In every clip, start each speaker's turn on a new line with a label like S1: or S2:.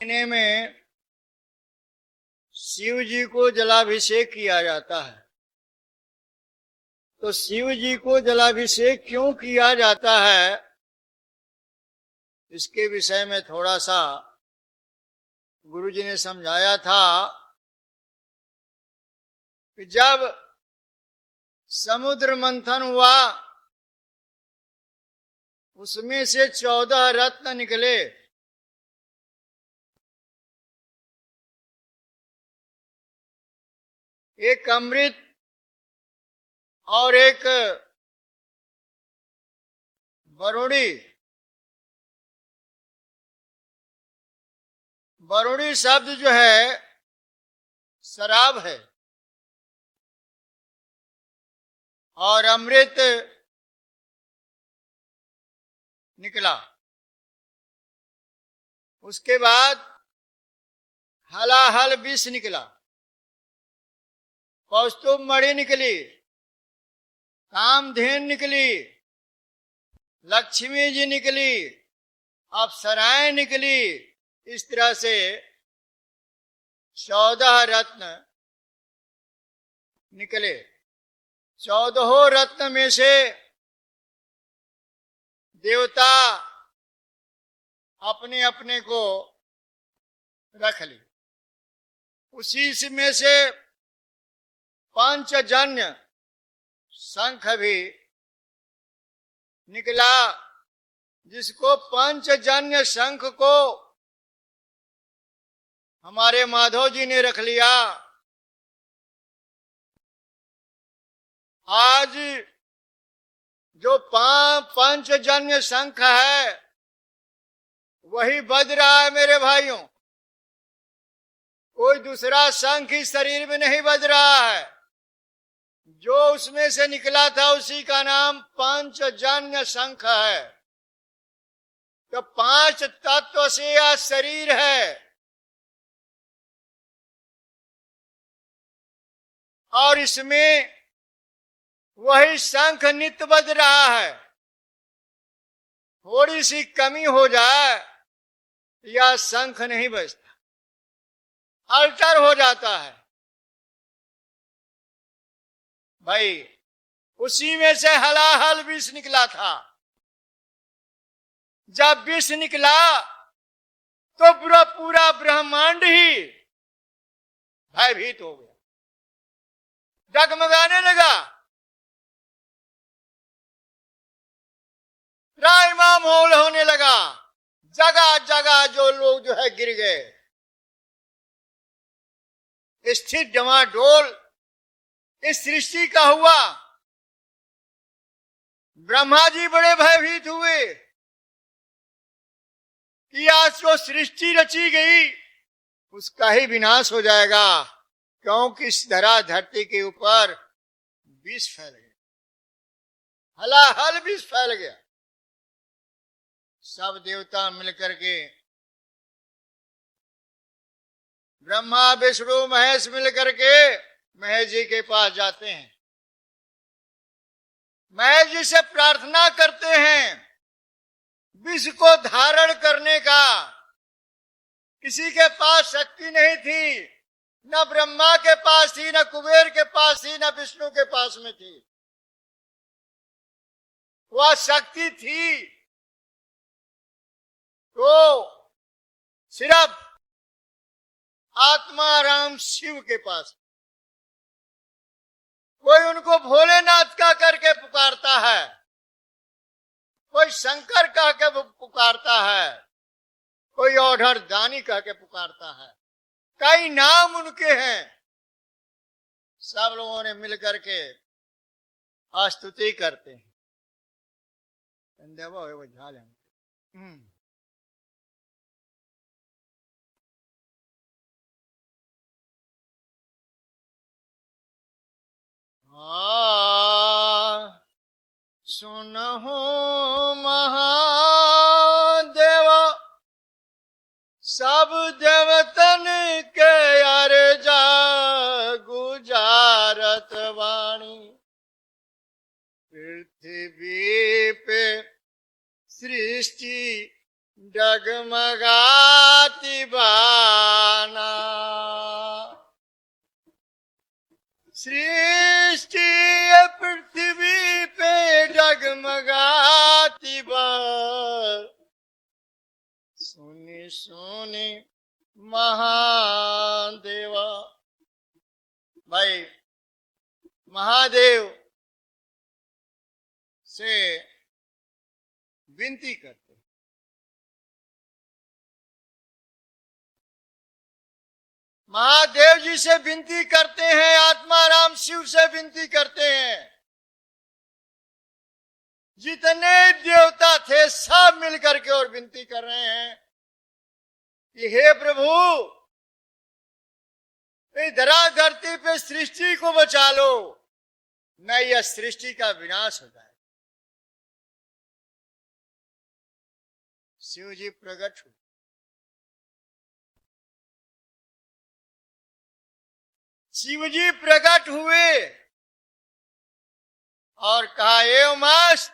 S1: महीने में शिव जी को जलाभिषेक किया जाता है। तो शिव जी को जलाभिषेक क्यों किया जाता है, इसके विषय में थोड़ा सा गुरु जी ने समझाया था कि जब समुद्र मंथन हुआ उसमें से 14 रत्न निकले। एक अमृत और एक वरुणी। वरुणी शब्द जो है शराब है और अमृत निकला। उसके बाद हलाहल विष निकला, कौस्तुभ मणि निकली, कामधेन निकली, लक्ष्मी जी निकली, अप्सराएं निकली। इस तरह से 14 रत्न निकले। 14 रत्न में से देवता अपने अपने को रख ली। उसी में से पंचजन्य शंख भी निकला, जिसको पंचजन्य शंख को हमारे माधव जी ने रख लिया। आज जो पंचजन्य शंख है वही बज रहा है मेरे भाइयों। कोई दूसरा शंख इस शरीर में नहीं बज रहा है। जो उसमें से निकला था उसी का नाम पंचजन्य शंख है। तो 5 तत्व से यह शरीर है और इसमें वही शंख नित्य बज रहा है। थोड़ी सी कमी हो जाए या शंख नहीं बजता, अल्टर हो जाता है। भाई उसी में से हलाहल विष निकला था। जब विष निकला तो पूरा ब्रह्मांड ही भयभीत हो गया, डगमगाने लगा, राइमामोल होने लगा। जगह जगह जो लोग जो है गिर गए। स्थिर डमाडोल इस सृष्टि का हुआ। ब्रह्मा जी बड़े भयभीत हुए कि आज जो सृष्टि रची गई उसका ही विनाश हो जाएगा, क्योंकि इस धरती के ऊपर विष फैल गया, हलाहल विष फैल गया। सब देवता मिलकर के, ब्रह्मा विष्णु महेश मिलकर के महेश जी के पास जाते हैं। महेश जी से प्रार्थना करते हैं विष को धारण करने का। किसी के पास शक्ति नहीं थी, न ब्रह्मा के पास थी, न कुबेर के पास थी, न विष्णु के पास में थी। वह शक्ति थी तो सिर्फ आत्मा राम शिव के पास। कोई उनको भोलेनाथ का करके पुकारता है, कोई शंकर कह के पुकारता है, कोई औढ़र दानी कह के पुकारता है। कई नाम उनके हैं। सब लोगों ने मिलकर के स्तुति करते हैं। सुनहो महादेव सब देवतन के अर्जा गुजारत वाणी। पृथ्वी पे सृष्टि डगमगाती बा सृष्टि पृथ्वी पे डगमगाती बार, सुनी सुनी महादेवा। भाई महादेव से विनती करते, महादेव जी से विनती करते हैं, आत्मा राम शिव से विनती करते हैं। जितने देवता थे सब मिलकर के और विनती कर रहे हैं कि हे प्रभु, इस धरा धरती पे सृष्टि को बचा लो, न यह सृष्टि का विनाश हो जाए। शिव जी प्रकट हुए, शिव जी प्रकट हुए और कहा, हे उमास,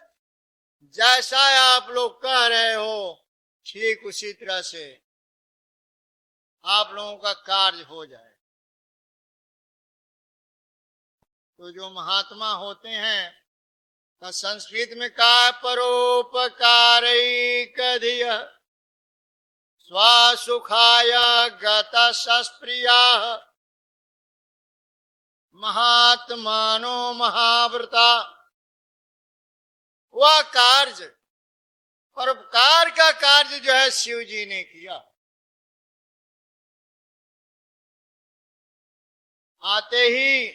S1: जैसा आप लोग कह रहे हो ठीक उसी तरह से आप लोगों का कार्य हो जाए। तो जो महात्मा होते हैं, तो संस्कृत में कहा, परोपकारैकधिय स्वसुखाय गतस्प्रिया महात्मानो महाव्रता। वह कार्य, परोपकार का कार्य जो है शिव जी ने किया। आते ही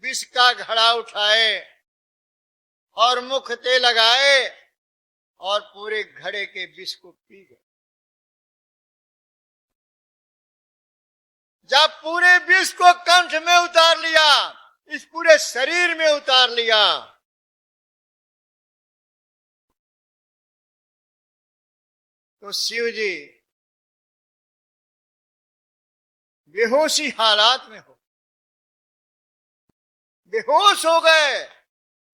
S1: विष का घड़ा उठाए और मुख ते लगाए और पूरे घड़े के विष को पी गए। जब पूरे विष को कंठ में उतार लिया, इस पूरे शरीर में उतार लिया, तो शिव जी बेहोशी हालात में हो, बेहोश हो गए।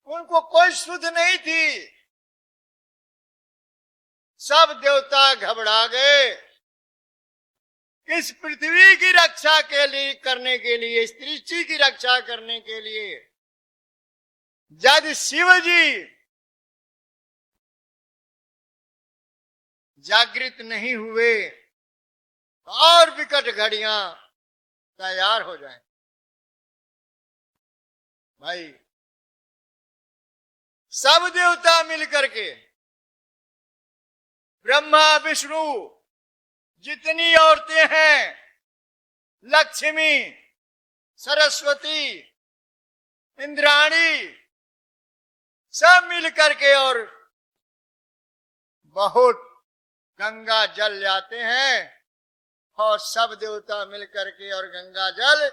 S1: उनको कोई सुध नहीं थी। सब देवता घबरा गए। इस पृथ्वी की रक्षा के लिए, करने के लिए, इस सृष्टि की रक्षा करने के लिए यदि शिव जी जागृत नहीं हुए तो और विकट घड़ियां तैयार हो जाएं। भाई सब देवता मिलकर के, ब्रह्मा विष्णु, जितनी औरतें हैं, लक्ष्मी, सरस्वती, इंद्राणी, सब मिलकर के और बहुत गंगा जल लाते हैं और सब देवता मिलकर के और गंगा जल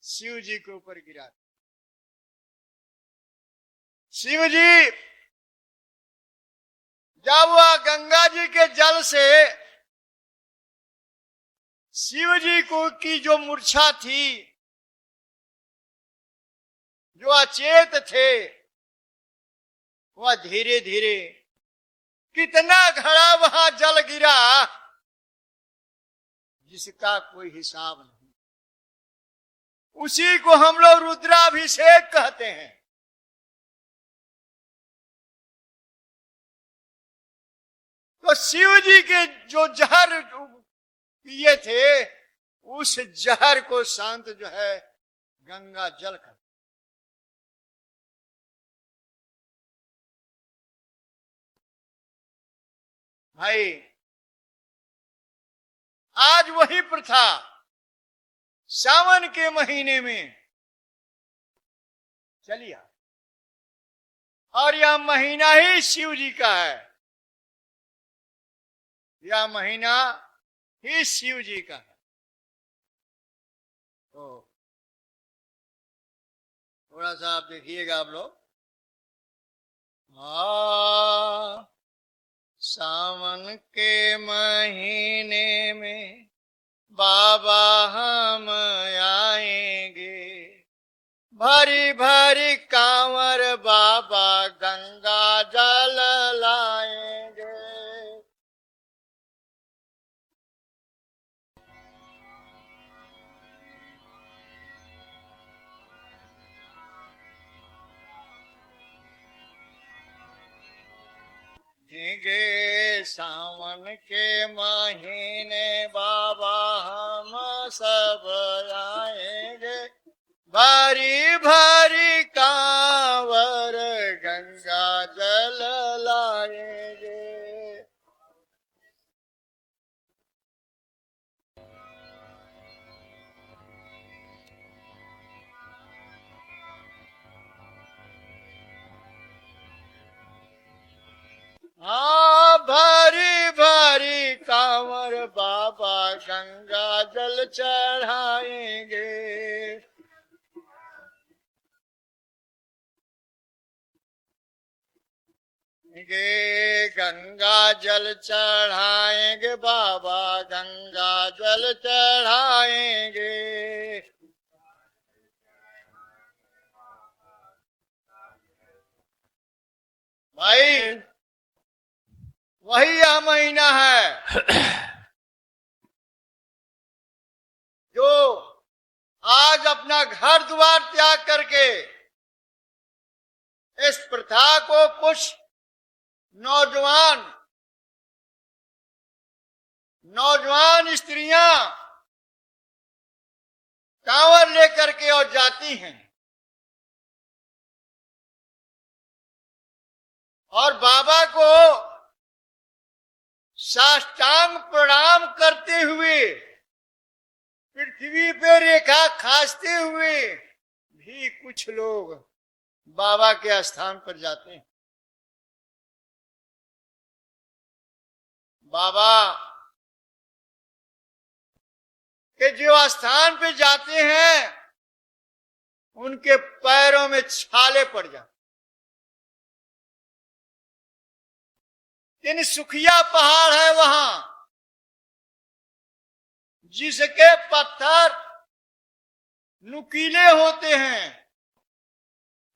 S1: शिव जी के ऊपर गिराते। शिव जी जब वह गंगा जी के जल से शिव जी को की जो मूर्छा थी, जो अचेत थे, वह धीरे धीरे कितना घड़ा वहां जल गिरा जिसका कोई हिसाब नहीं। उसी को हम लोग रुद्राभिषेक कहते हैं। तो शिव जी के जो जहर पिए थे, उस जहर को शांत जो है गंगा जल कर। भाई आज वही प्रथा सावन के महीने में चलिए, और यह महीना ही शिव जी का है। यह महीना ही शिव जी का है। तो थोड़ा सा आप देखिएगा आप लोग। सावन के महीने में बाबा हम आएंगे, भरी भरी कांवर बाबा गंगा जल लाएंगे। गे सावन के महीने बाबा हम सब आएंगे, भारी भारी कांवर गंगा जल लाएंगे। हाँ, भारी भारी कांवर बाबा गंगा जल चढ़ाएंगे। गे गंगा जल चढ़ाएंगे बाबा गंगा जल चढ़ाएंगे। भाई वही यह महीना है जो आज अपना घर द्वार त्याग करके इस प्रथा को कुछ नौजवान स्त्रियां कांवर लेकर के और जाती हैं और बाबा को साष्टांग प्रणाम करते हुए पृथ्वी पे रेखा खींचते हुए भी कुछ लोग बाबा के स्थान पर जाते हैं। बाबा के जो स्थान पे जाते हैं उनके पैरों में छाले पड़ जाते। इन सुखिया पहाड़ है वहां जिसके पत्थर नुकीले होते हैं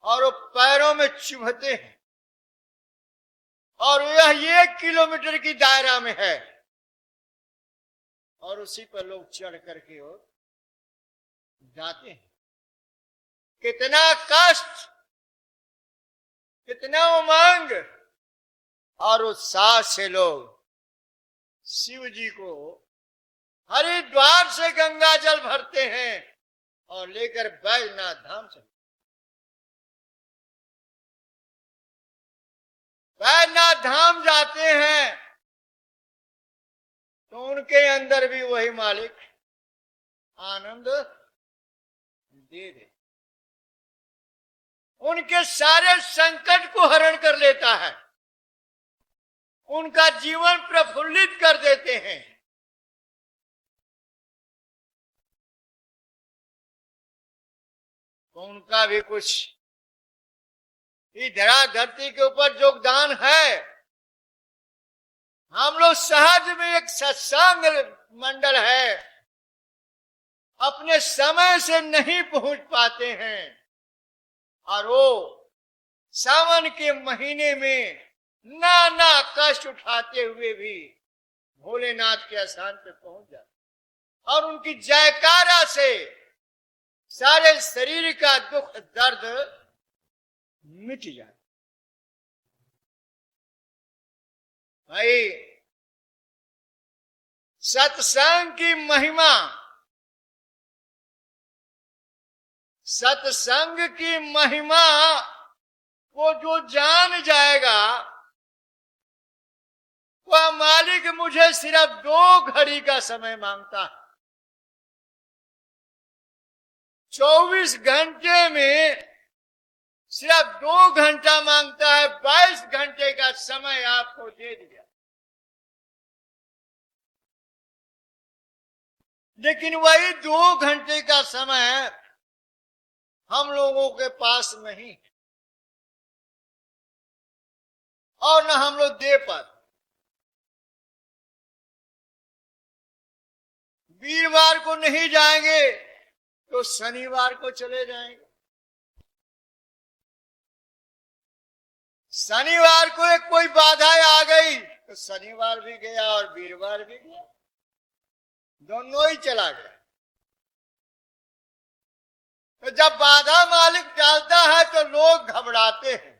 S1: और वो पैरों में चुभते हैं और यह 1 किलोमीटर की दायरा में है और उसी पर लोग चढ़ करके और जाते हैं। कितना कष्ट, कितना उमंग और उत्साह से लोग शिव जी को हरिद्वार से गंगा जल भरते हैं और लेकर बैजनाथ धाम से। बैजनाथ धाम जाते हैं तो उनके अंदर भी वही मालिक आनंद दे दे, उनके सारे संकट को हरण कर लेता है, उनका जीवन प्रफुल्लित कर देते हैं। तो उनका भी कुछ धरा धरती के ऊपर योगदान है। हम लोग सहज में एक सत्संग मंडल है, अपने समय से नहीं पहुंच पाते हैं और वो सावन के महीने में नाना कष्ट उठाते हुए भी भोलेनाथ के स्थान पे पहुंच जाते और उनकी जयकारा से सारे शरीर का दुख दर्द मिट जाए। भाई सत्संग की महिमा, सत्संग की महिमा को जो जान जाएगा वह मालिक मुझे सिर्फ 2 घड़ी का समय मांगता है। 24 घंटे में सिर्फ 2 घंटा मांगता है, 22 घंटे का समय आपको दे दिया। लेकिन वही 2 घंटे का समय हम लोगों के पास नहीं और न हम लोग दे पाते। वीरवार को नहीं जाएंगे तो शनिवार को चले जाएंगे, शनिवार को एक कोई बाधा आ गई तो शनिवार भी गया और वीरवार भी गया, दोनों ही चला गया। तो जब बाधा मालिक डालता है तो लोग घबराते हैं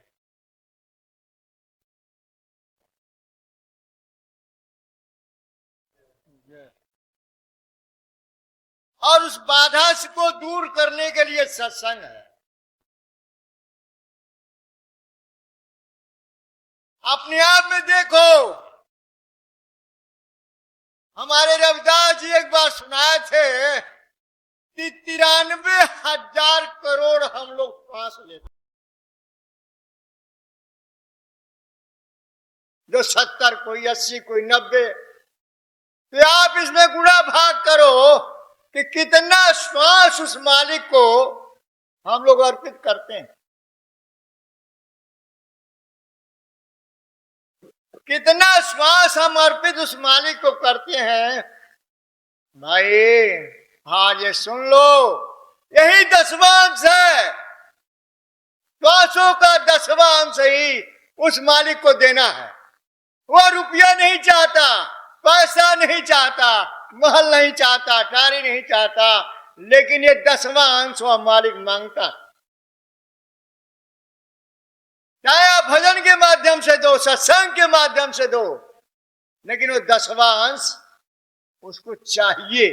S1: और उस बाधा को दूर करने के लिए सत्संग है। अपने आप में देखो, हमारे रविदास जी एक बार सुनाए थे कि 93,000 करोड़ हम लोग श्वास लेते, जो 70, कोई 80, कोई 90। तो आप इसमें गुणा भाग करो कि कितना श्वास उस मालिक को हम लोग अर्पित करते हैं, कितना श्वास हम अर्पित उस मालिक को करते हैं। भाई हाँ, ये सुन लो, यही 10वां अंश है। श्वासों का 10वां अंश ही उस मालिक को देना है। वो रुपया नहीं चाहता, पैसा नहीं चाहता, महल नहीं चाहता, टारी नहीं चाहता, लेकिन ये 10वां अंश वो मालिक मांगता। चाहे आप भजन के माध्यम से दो, सत्संग के माध्यम से दो, लेकिन वो 10वां अंश उसको चाहिए,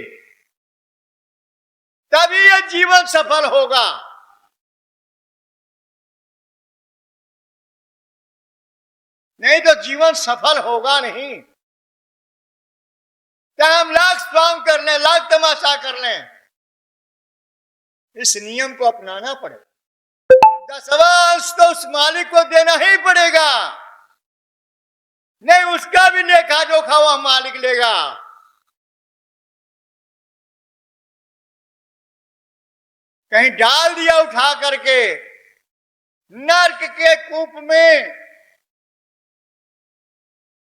S1: तभी ये जीवन सफल होगा। नहीं तो जीवन सफल होगा नहीं। चाहे हम लाख स्वांग कर लें, लाख तमाशा कर लें, इस नियम को अपनाना पड़ेगा। 10वां अंश तो उस मालिक को देना ही पड़ेगा, नहीं उसका भी लेखा जोखा वह मालिक लेगा। कहीं डाल दिया उठा करके नर्क के कूप में,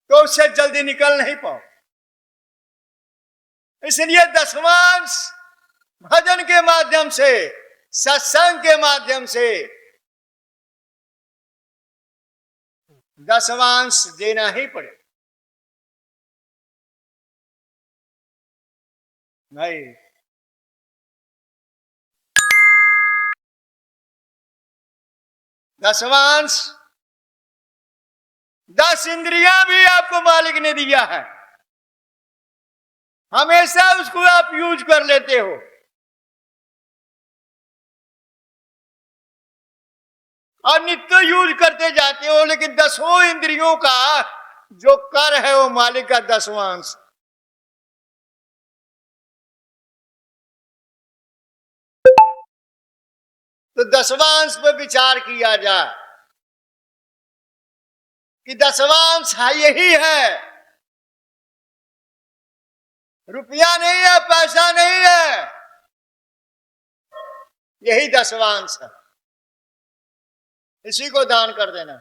S1: तो उससे जल्दी निकल नहीं पाओ। इसलिए 10वां अंश भजन के माध्यम से, सत्संग के माध्यम से 10वां अंश देना ही पड़ेगा। नहीं 10वां अंश, 10 इंद्रियां भी आपको मालिक ने दिया है, हमेशा उसको आप यूज कर लेते हो। और नित्य यूज करते जाते हो, लेकिन 10 इंद्रियों का जो कर है वो मालिक का 10वां अंश। तो 10वां अंश पर विचार किया जाए कि 10वां अंश यही है, रुपया नहीं है, पैसा नहीं है, यही 10वां अंश है। इसी को दान कर देना।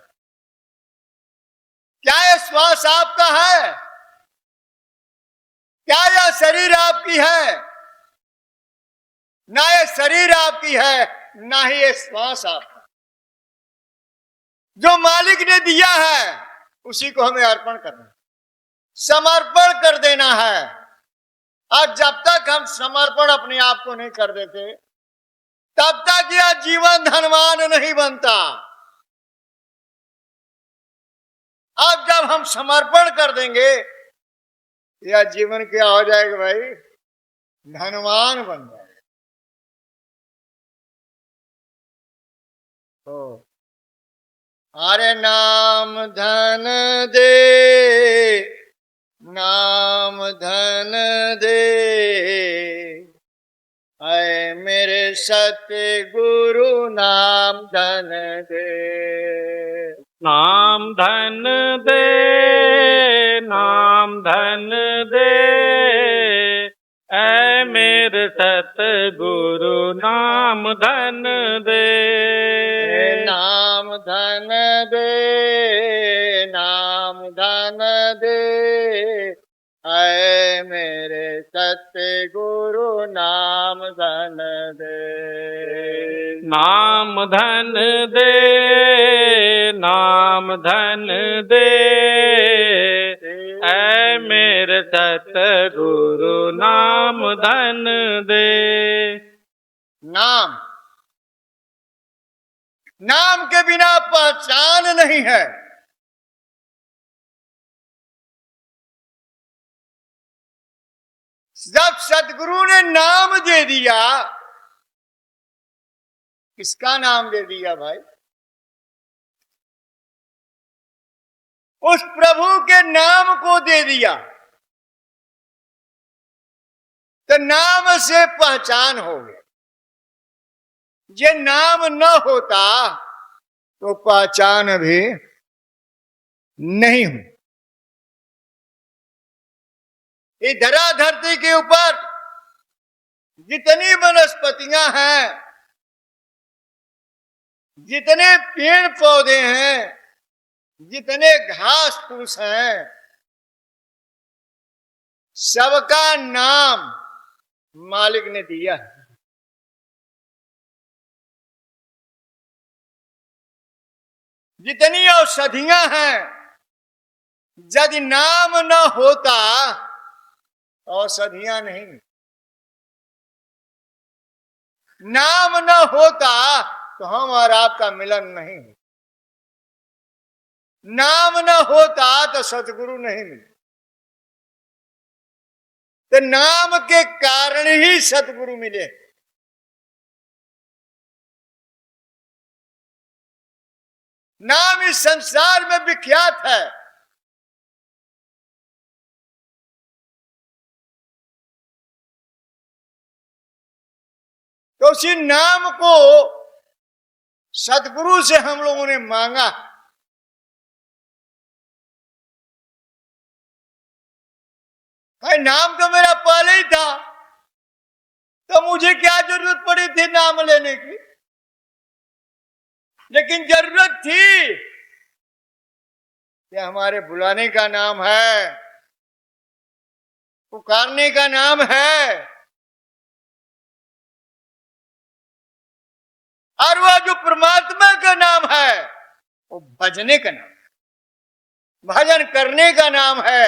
S1: क्या यह श्वास आपका है? क्या यह शरीर आपकी है? ना ये शरीर आपकी है, ना ही ये श्वास आपका। जो मालिक ने दिया है उसी को हमें अर्पण करना, समर्पण कर देना है। और जब तक हम समर्पण अपने आप को नहीं कर देते, तब तक यह जीवन धनवान नहीं बनता। अब जब हम समर्पण कर देंगे, यह जीवन क्या हो जाएगा भाई? धनवान बन जाएगा। तो अरे नाम धन दे, नाम धन दे, ऐ मेरे सत्य गुरु नाम धन दे।
S2: नाम धन दे, नाम धन दे, ऐ मेरे सतगुरु नाम धन दे।
S1: नाम धन दे, नाम धन दे, ऐ मेरे सत्य गुरु नाम धन दे।
S2: नाम धन दे, नाम धन दे, ऐ मेरे सतगुरु नाम धन दे।
S1: नाम, नाम के बिना पहचान नहीं है। जब सदगुरु ने नाम दे दिया, किसका नाम दे दिया भाई? उस प्रभु के नाम को दे दिया, तो नाम से पहचान हो गई। ये नाम न होता तो पहचान भी नहीं हुई। इस धरा धरती के ऊपर जितनी वनस्पतियां हैं, जितने पेड़ पौधे हैं, जितने घास फूस हैं, सबका नाम मालिक ने दिया है। जितनी औषधियां हैं, यदि नाम न होता औषधियां नहीं, नाम न होता तो हम और आपका मिलन नहीं, नाम न होता तो सतगुरु नहीं मिले। तो नाम के कारण ही सतगुरु मिले। नाम इस संसार में विख्यात है। तो उसी नाम को सतगुरु से हम लोगों ने मांगा। भाई नाम तो मेरा पहले ही था, तो मुझे क्या जरूरत पड़ी थी नाम लेने की? लेकिन जरूरत थी कि हमारे बुलाने का नाम है, पुकारने का नाम है, और वह जो परमात्मा का नाम है वो भजने का नाम है, भजन करने का नाम है,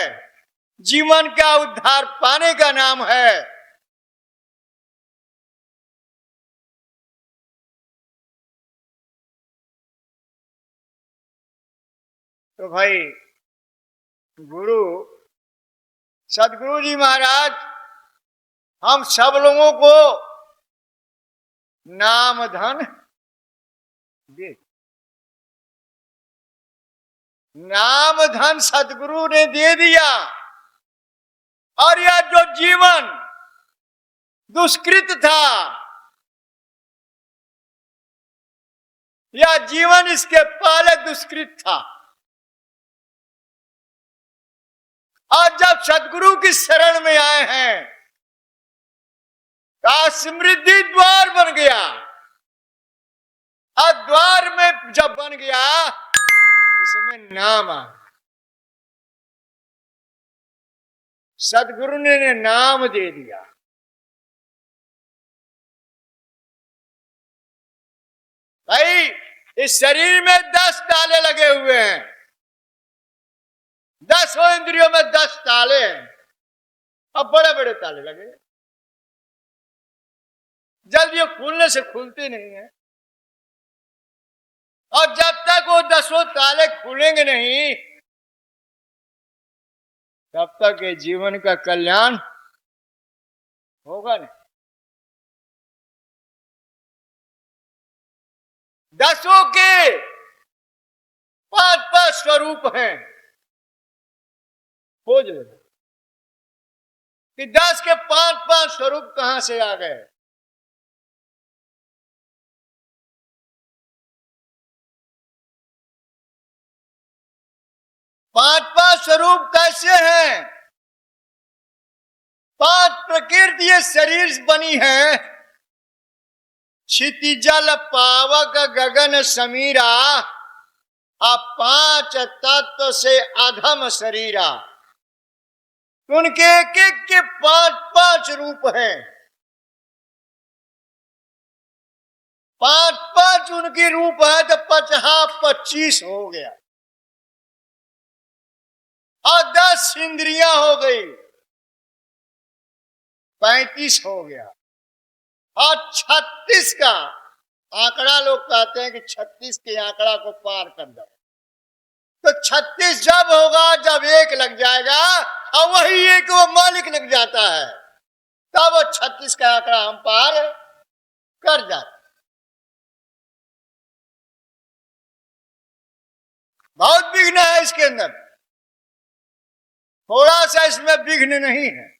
S1: जीवन का उद्धार पाने का नाम है। तो भाई गुरु सदगुरु जी महाराज हम सब लोगों को नाम धन दे, नाम धन सदगुरु ने दे दिया। और यह जो जीवन दुष्कृत था, यह जीवन इसके पहले दुष्कृत था, और जब सदगुरु की शरण में आए हैं तो समृद्धि द्वार बन गया। और द्वार में जब बन गया इसमें नाम आ, सदगुरु ने नाम दे दिया। भाई इस शरीर में 10 ताले लगे हुए हैं, 10 इंद्रियों में 10 ताले हैं। अब बड़े बड़े ताले लगे, जल्दी ये खुलने से खुलते नहीं है। और जब तक वो 10 ताले खुलेंगे नहीं, तब तक ये जीवन का कल्याण होगा नहीं। 10 के 5 स्वरूप हैं। खोज ले कि 10 के 5 स्वरूप कहां से आ गए। पांच स्वरूप कैसे हैं? 5 प्रकृति ये शरीर बनी है। क्षितिजल पावक गगन समीरा, 5 तत्व से अधम शरीरा। उनके एक एक के 5 रूप हैं। 5 उनकी रूप है तो 25 हो गया। और 10 इंद्रियां हो गई, 35 हो गया। और 36 का आंकड़ा लोग कहते हैं कि 36 के आंकड़ा को पार कर दो। तो 36 जब होगा जब 1 लग जाएगा, और वही एक वो मालिक लग जाता है। 36 का आंकड़ा हम पार कर जाते। बहुत विघ्न है इसके अंदर, थोड़ा सा इसमें विघ्न नहीं है।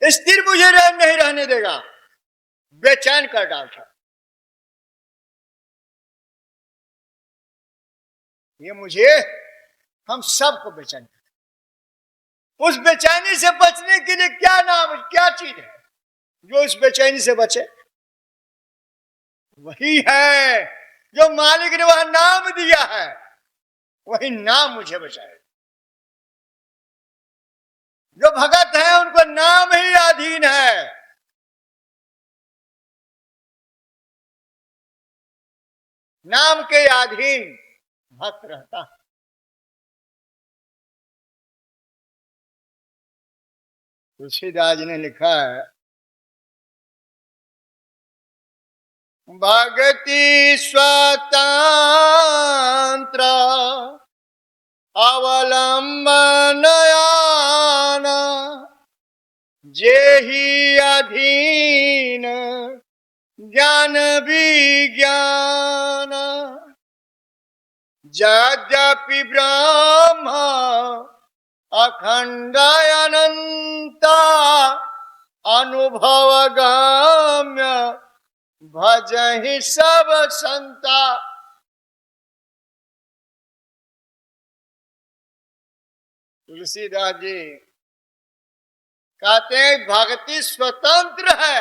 S1: स्थिर मुझे नहीं रहने देगा, बेचैन कर डालता। ये मुझे, हम सबको बेचैन कर। उस बेचैनी से बचने के लिए क्या नाम, क्या चीज है जो इस बेचैनी से बचे? वही है जो मालिक ने वह नाम दिया है, वही नाम मुझे बचाए। जो भगत है उनको नाम ही अधीन है। नाम के अधीन भक्त रहता है। तुलसीदास जी ने लिखा है, भक्ति स्वतंत्र अवलंबन जेहि अधीन ज्ञान विज्ञान। यद्यपि ब्रह्म अखंड अनंत अनुभव गम्य भजहि सब संता। तुलसीदास जी कहते हैं भक्ति स्वतंत्र है,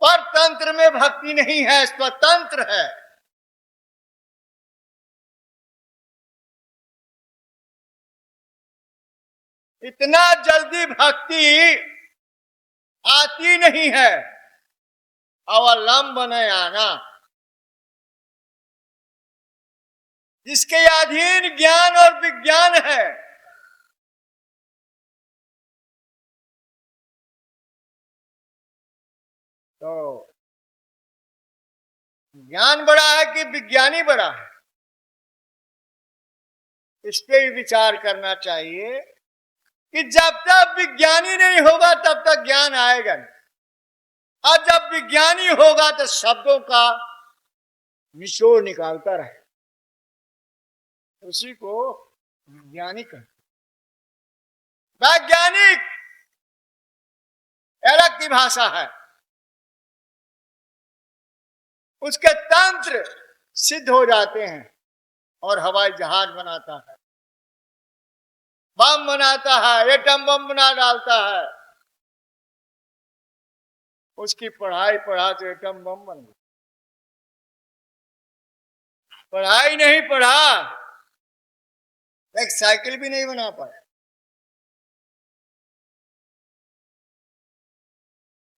S1: परतंत्र में भक्ति नहीं है, स्वतंत्र है। इतना जल्दी भक्ति आती नहीं है, अवलंबन आना। जिसके अधीन ज्ञान और विज्ञान है, तो ज्ञान बड़ा है कि विज्ञानी बड़ा है, इस पे भी विचार करना चाहिए कि जब तक विज्ञानी नहीं होगा तब तक ज्ञान आएगा नहीं, और जब विज्ञानी होगा तो शब्दों का निचोड़ निकालता रहे, उसी को विज्ञानी कहते। वैज्ञानिक अलग की भाषा है, उसके तंत्र सिद्ध हो जाते हैं और हवाई जहाज बनाता है, बम बनाता है, एटम बम बना डालता है। उसकी पढ़ाई पढ़ा तो एटम बम बन गया, पढ़ाई नहीं पढ़ा एक साइकिल भी नहीं बना पाया।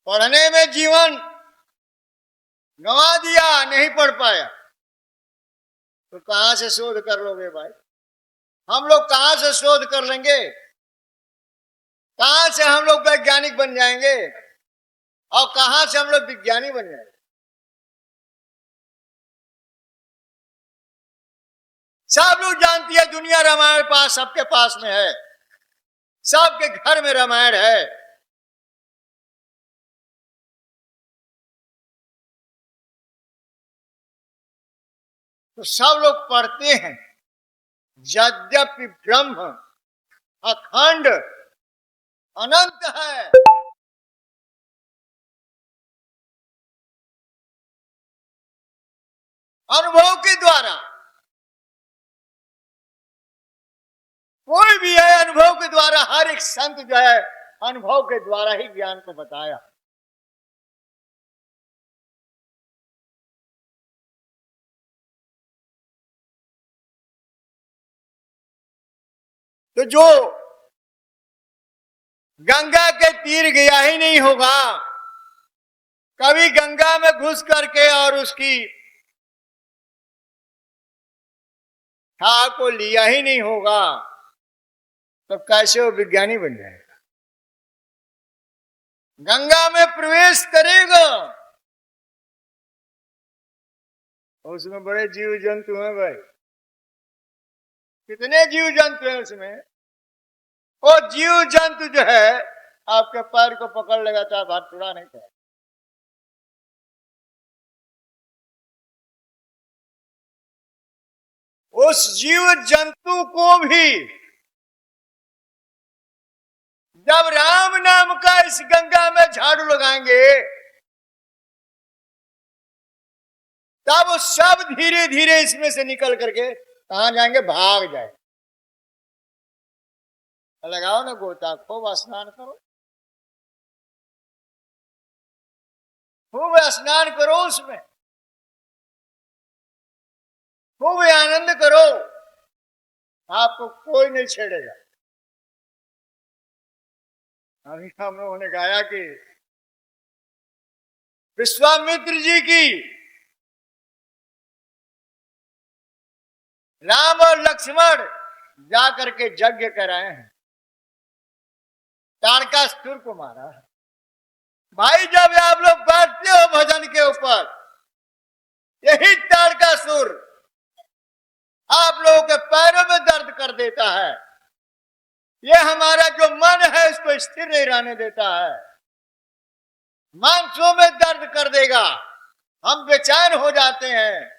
S1: पढ़ने में जीवन गंवा दिया, नहीं पढ़ पाया, तो कहां से शोध कर लोगे भाई? हम लोग कहां से शोध कर लेंगे? कहां से हम लोग वैज्ञानिक बन जाएंगे और कहां से हम लोग विज्ञानी बन जाएंगे? सब लोग जानती है दुनिया रामायण पास, सबके पास में है, सबके घर में रामायण है। तो सब लोग पढ़ते हैं। यद्यपि ब्रह्म अखंड अनंत है, अनुभव के द्वारा कोई भी है, अनुभव के द्वारा हर एक संत जो है अनुभव के द्वारा ही ज्ञान को बताया। तो जो गंगा के तीर गया ही नहीं होगा, कभी गंगा में घुस करके और उसकी था को लिया ही नहीं होगा, तो कैसे वो विज्ञानी बन जाएगा? गंगा में प्रवेश करेगा उसमें बड़े जीव जंतु हैं भाई, कितने जीव जंतु हैं उसमें। वो जीव जंतु जो है आपके पैर को पकड़ लेगा तो आप हाथ छुड़ा नहीं पाए। उस जीव जंतु को भी जब राम नाम का इस गंगा में झाड़ू लगाएंगे तब वो सब धीरे धीरे इसमें से निकल करके कहां जाएंगे, भाग जाए। लगाओ ना गोता, खूब स्नान करो, खूब स्नान करो, उसमें खूब आनंद करो, आपको कोई नहीं छेड़ेगा। अभी हम लोगों ने गाया कि विश्वामित्र जी की राम और लक्ष्मण जाकर के यज्ञ कराए हैं, तारकासुर को मारा है। भाई जब आप लोग बैठते हो भजन के ऊपर, यही तारकासुर आप लोगों के पैरों में दर्द कर देता है। ये हमारा जो मन है इसको स्थिर नहीं रहने देता है, मांसों में दर्द कर देगा, हम बेचैन हो जाते हैं।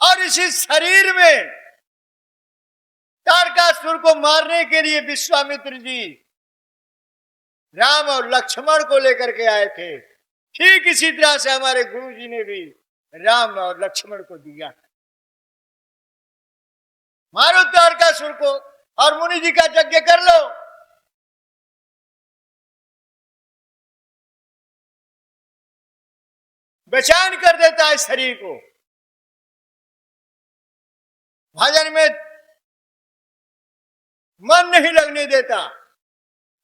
S1: और इसी शरीर में तारकासुर को मारने के लिए विश्वामित्र जी राम और लक्ष्मण को लेकर के आए थे। ठीक इसी तरह से हमारे गुरु जी ने भी राम और लक्ष्मण को दिया। मारो तारकासुर को और मुनि जी का यज्ञ कर लो। बेचैन कर देता है शरीर को, भजन में मन नहीं लगने देता,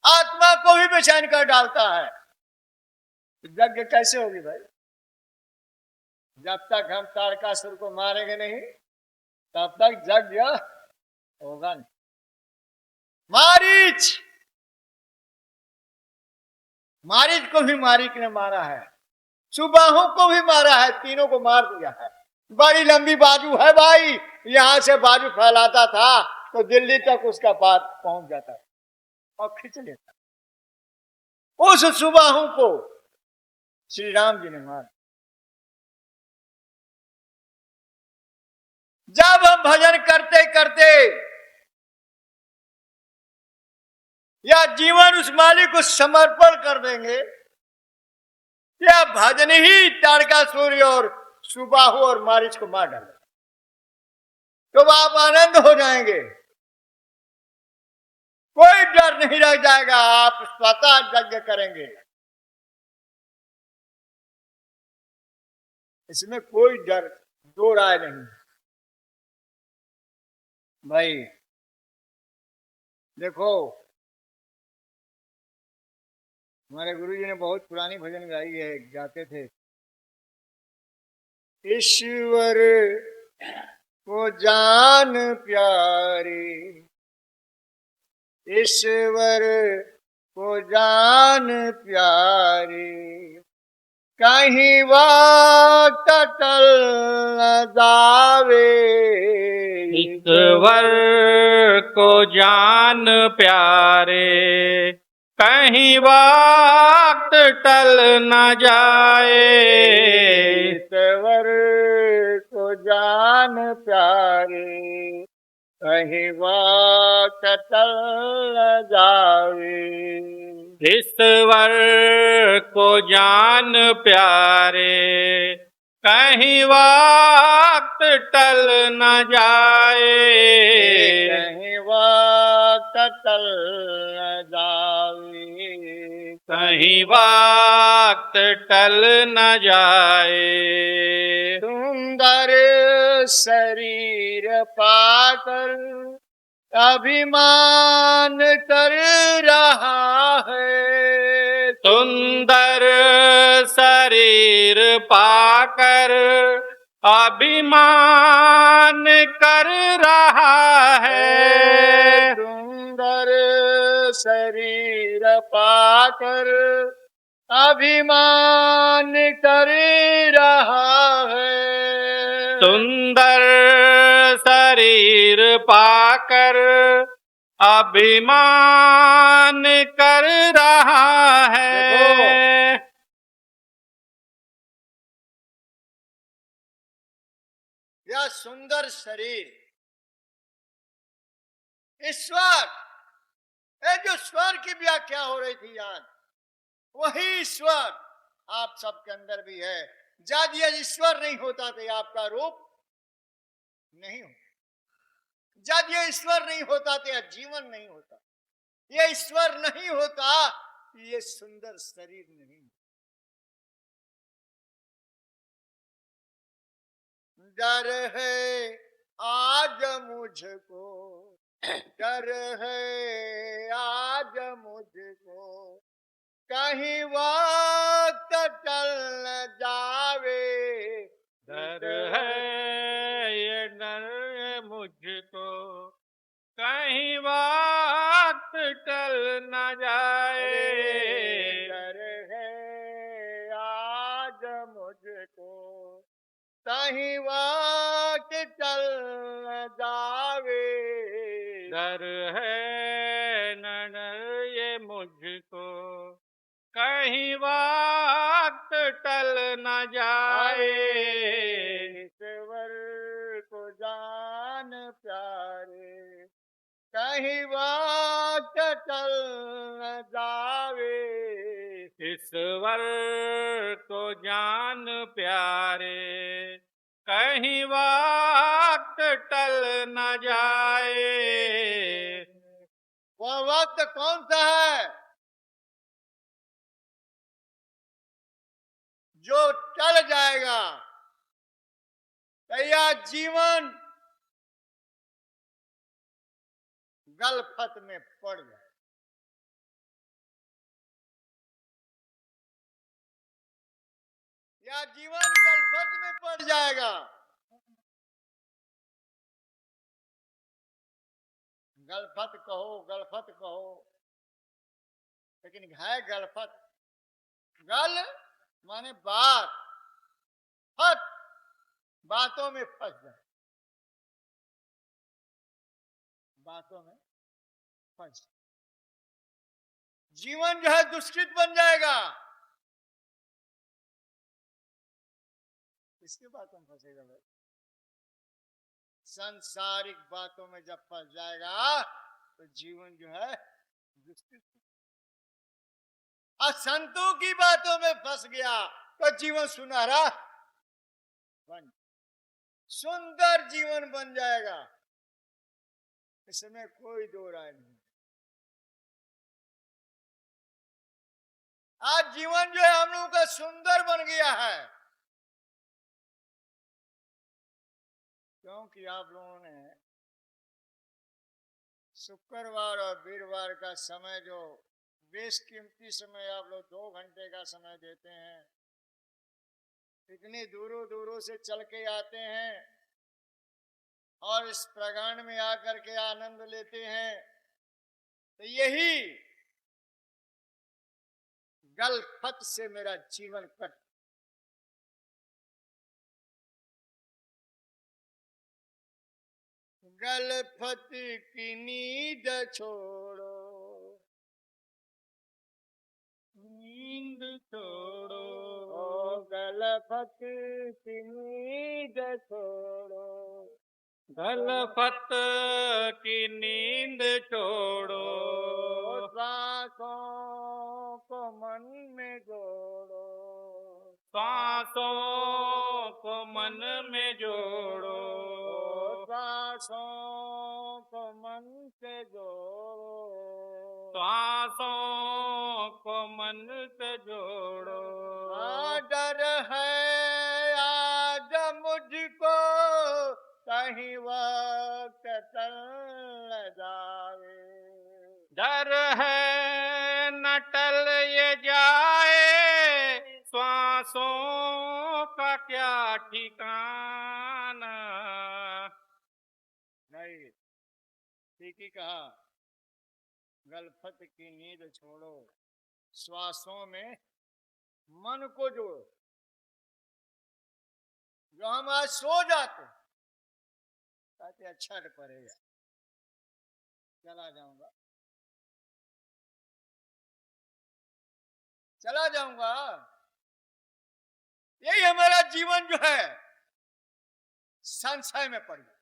S1: आत्मा को भी बेचैन कर डालता है। यज्ञ कैसे होगी भाई? जब तक हम तारकासुर को मारेंगे नहीं तब तक यज्ञ होगा नहीं। मारीच को भी मारीच ने मारा है, सुबाहु को भी मारा है, तीनों को मार दिया है। बड़ी लंबी बाजू है भाई, यहां से बाजू फैलाता था तो दिल्ली तक उसका बात पहुंच जाता है और खींच लेता। उस सुबाहु को श्री राम जी ने मारा। जब हम भजन करते करते या जीवन उस मालिक को समर्पण कर देंगे, या भजन ही तारकासुर और सुबाहु और मारीच को मार डाले, तो आप आनंद हो जाएंगे, कोई डर नहीं रह जाएगा, आप स्वतः यज्ञ करेंगे। इसमें कोई डर, दो राय नहीं। भाई देखो, हमारे गुरु जी ने बहुत पुरानी भजन गाई है, गाते थे, ईश्वर को जान प्यारे, ईश्वर को जान प्यारे, कहीं वक्त टल न जावे।
S2: ईश्वर को जान प्यारे, कहीं वक्त टल न जाए।
S1: ईश्वर को जान प्यारे, कहीं वक्त टल न जावे।
S2: ईश्वर को जान प्यारे, कहीं वक्त टल न जाए।
S1: कहीं वक्त टल न जावे,
S2: कहीं वक्त टल न जाए।
S1: सुंदर शरीर पाकर अभिमान कर रहा है।
S2: सुंदर शरीर पाकर अभिमान कर रहा है।
S1: सुंदर शरीर पाकर अभिमान कर रहा है।
S2: सुंदर शरीर पाकर अभिमान कर रहा है।
S1: यह सुंदर शरीर ईश्वर, ये जो स्वर की व्याख्या हो रही थी आज, वही ईश्वर आप सबके अंदर भी है। यदि ईश्वर नहीं होता तो आपका रूप नहीं होता, यदि ये ईश्वर नहीं होता तो यह जीवन नहीं होता, ये ईश्वर नहीं होता ये सुंदर शरीर नहीं। डर है आज मुझको, डर है आज मुझको, कहीं वक्त टल न जावे।
S2: डर है ये डर है मुझको, कहीं वक्त टल न जाए।
S1: डर है आज मुझको, कहीं वक्त टल न जावे।
S2: डर है न डर ये मुझको, कहीं वक्त टल न जाए।
S1: ईश्वर को जान प्यारे, कहीं वक्त टल न जावे।
S2: ईश्वर को जान प्यारे, कहीं वक्त टल न जाए।
S1: वह वक्त कौन सा है जो टल जाएगा? यह जीवन गलफत में पड़ जाए। यह जीवन गलफत में पड़ जाएगा। गलफत कहो, गलफत कहो, लेकिन है गलफत। गल माने बात, फत बातों में फंस जाए, बातों में फंस। जीवन जो है दुष्कृत बन जाएगा। किसकी बातों में फंसेगा भाई? सांसारिक बातों में जब फंस जाएगा तो जीवन जो है दुष्कृत। असंतों की बातों में फंस गया तो जीवन सुनहरा बन, सुंदर जीवन बन जाएगा। इसमें कोई दो राय नहीं। आज जीवन जो है हम लोगों का सुंदर बन गया है, क्योंकि आप लोगों ने शुक्रवार और वीरवार का समय, जो बेशकीमती समय आप लोग 2 घंटे का समय देते हैं, इतनी दूरों दूरों से चल के आते हैं और इस प्रांगण में आकर के आनंद लेते हैं, तो यही गलफत से मेरा जीवन कट। गलफत की नींद छोड़ो,
S2: नींद छोड़ो,
S1: ओ गलफत की नींद छोड़ो,
S2: गलफत की नींद छोड़ो।
S1: सांसों को मन में जोड़ो,
S2: सांसों को मन में जोड़ो,
S1: सांसों को मन से जोड़ो,
S2: सांसों को मन से जोड़ो।
S1: डर है आज मुझको, कहीं वक्त टल न जाए।
S2: डर है न टल ये जाए, श्वासों का क्या ठिकाना।
S1: नहीं, ठीक ही कहा। गलफत की नींद छोड़ो, श्वासों में मन को जोड़ो। जो हम आज सो जाते कहते अच्छा पड़ेगा, चला जाऊंगा, चला जाऊंगा। यही हमारा जीवन जो है संशय में पड़ गया।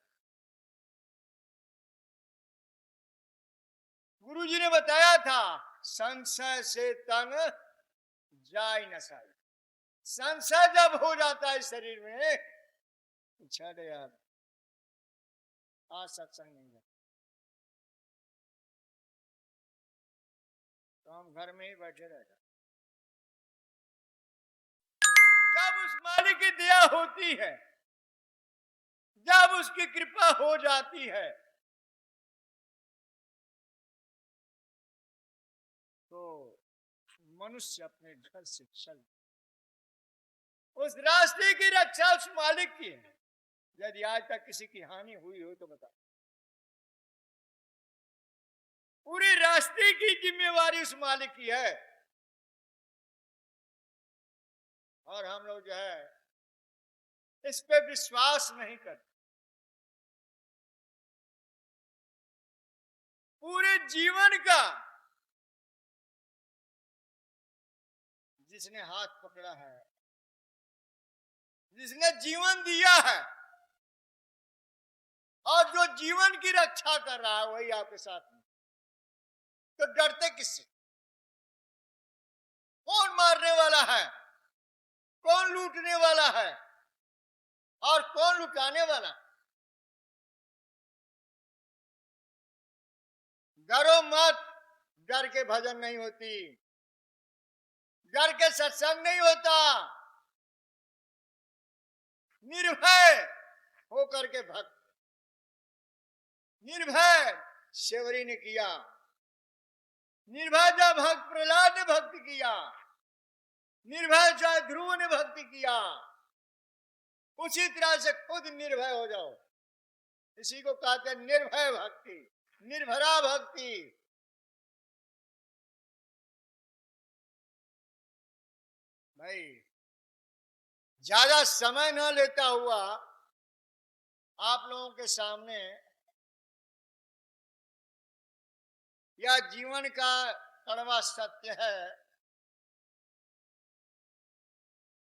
S1: गुरु जी ने बताया था संशय से तन जाय न साई। संशय जब हो जाता है शरीर में, छड़ यार आज सत्संग नहीं है तो हम घर में ही बैठे रहेगा। जब उस मालिक की दया होती है, जब उसकी कृपा हो जाती है, तो मनुष्य अपने घर से चल, उस रास्ते की रक्षा उस मालिक की है। यदि आज तक किसी की हानि हुई हो तो बता, पूरे रास्ते की जिम्मेवारी उस मालिक की है। और हम लोग जो है इस पे विश्वास नहीं करते। पूरे जीवन का जिसने हाथ पकड़ा है, जिसने जीवन दिया है और जो जीवन की रक्षा कर रहा है वही आपके साथ में, तो डरते किससे? कौन मारने वाला है, कौन लूटने वाला है और कौन लुटाने वाला? डरो मत, डर के भजन नहीं होती, डर के सत्संग नहीं होता। निर्भय होकर के भक्त, निर्भय शेवरी ने किया, निर्भय जब भक्त प्रहलाद ने भक्ति किया, निर्भय चाहे ध्रुव ने भक्ति किया, उसी तरह से खुद निर्भय हो जाओ। इसी को कहते हैं निर्भय भक्ति, निर्भरा भक्ति। भाई ज्यादा समय न लेता हुआ आप लोगों के सामने यह जीवन का कड़वा सत्य है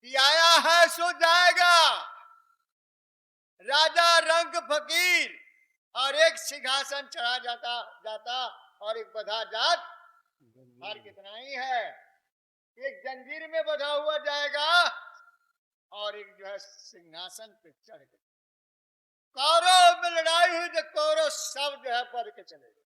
S1: कि आया है सो जाएगा। राजा रंग फकीर और एक सिंहासन चढ़ा जाता और एक बधा जात, फर्क इतना ही है, एक जंजीर में बधा हुआ जाएगा और एक जो है सिंहासन पे चढ़ गए। कौरव में लड़ाई हुई तो कौरव सब जो है पढ़ के चले गए।